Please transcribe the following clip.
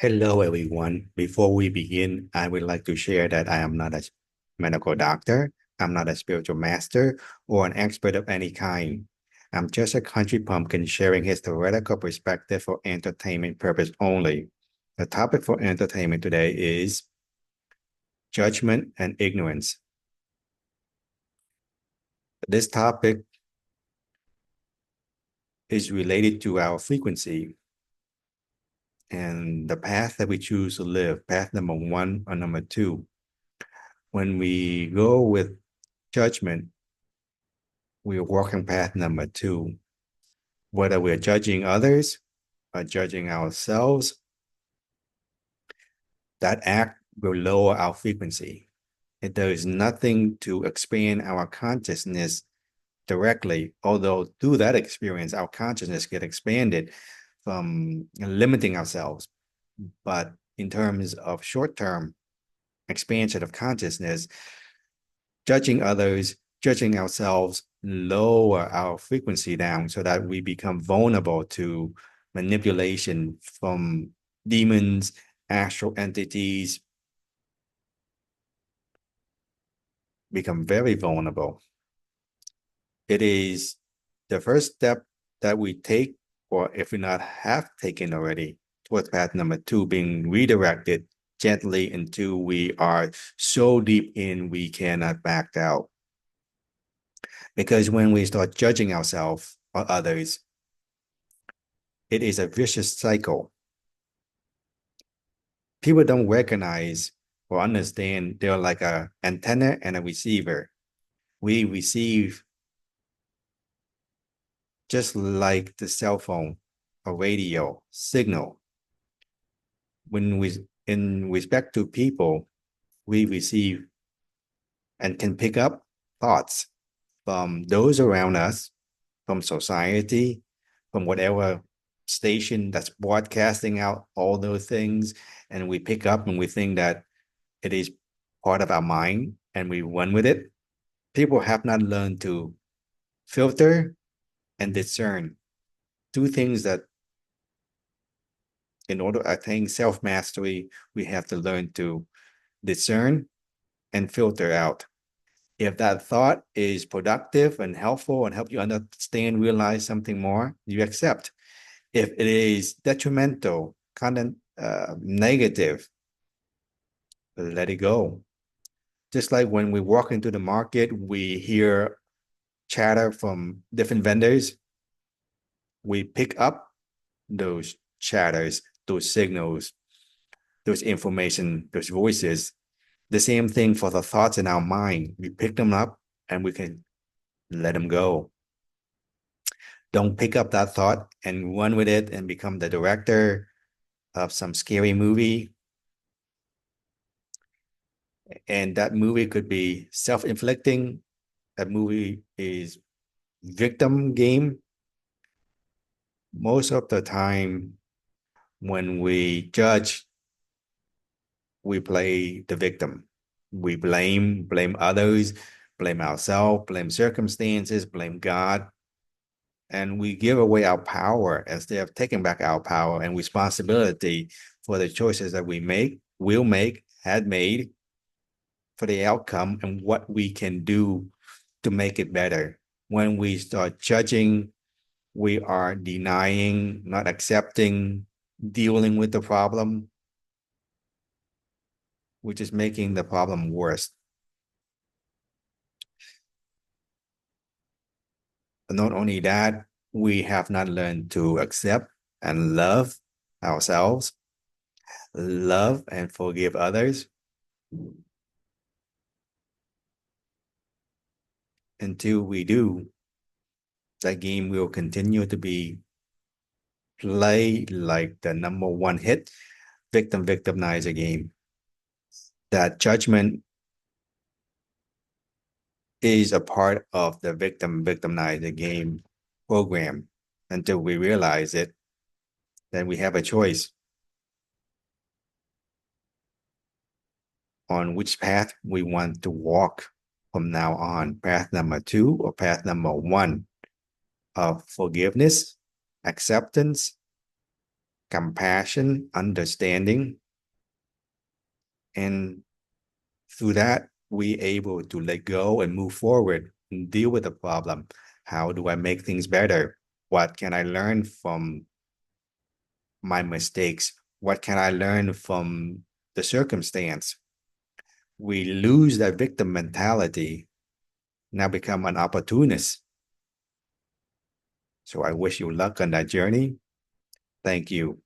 Hello, everyone. Before we begin, I would like to share that I am not a medical doctor. I'm not a spiritual master or an expert of any kind. I'm just a country pumpkin sharing his theoretical perspective for entertainment purpose only. The topic for entertainment today is judgment and ignorance. This topic is related to our frequency and the path that we choose to live, path number one or number two. When we go with judgment, we are walking path number two. Whether we're judging others or judging ourselves, that act will lower our frequency. It does nothing to expand our consciousness directly, although through that experience, our consciousness get expanded from limiting ourselves. But in terms of short-term expansion of consciousness, judging others, judging ourselves, lower our frequency down so that we become vulnerable to manipulation from demons, astral entities, become very vulnerable. It is the first step that we take, or if we not have taken already, towards path number two, being redirected gently until we are so deep in we cannot back out. Because when we start judging ourselves or others, it is a vicious cycle. People don't recognize or understand they're like an antenna and a receiver. We receive just like the cell phone or radio signal. When we, in respect to people, we receive and can pick up thoughts from those around us, from society, from whatever station that's broadcasting out all those things, and we pick up and we think that it is part of our mind and we run with it. People have not learned to filter and discern, two things that in order to attain self-mastery, we have to learn to discern and filter out. If that thought is productive and helpful and help you understand, realize something more, you accept. If it is detrimental, content, negative, let it go. Just like when we walk into the market, we hear chatter from different vendors. We pick up those chatters, those signals, those information, those voices. The same thing for the thoughts in our mind. We pick them up and we can let them go. Don't pick up that thought and run with it and become the director of some scary movie. And that movie could be self-inflicting. That movie is victim game. Most of the time when we judge, we play the victim. We blame others, blame ourselves, blame circumstances, blame God. And we give away our power instead of taking back our power and responsibility for the choices that we make, will make, had made, for the outcome and what we can do to make it better. When we start judging, we are denying, not accepting, dealing with the problem, which is making the problem worse. But not only that, we have not learned to accept and love ourselves, love and forgive others. Until we do, that game will continue to be played like the number one hit victimizer game. That judgment is a part of the victimizer game program. Until we realize it, then we have a choice on which path we want to walk from now on, path number two or path number one of forgiveness, acceptance, compassion, understanding, and through that, we able to let go and move forward and deal with the problem. How do I make things better? What can I learn from my mistakes? What can I learn from the circumstance? We lose that victim mentality, now become an opportunist. So I wish you luck on that journey. Thank you.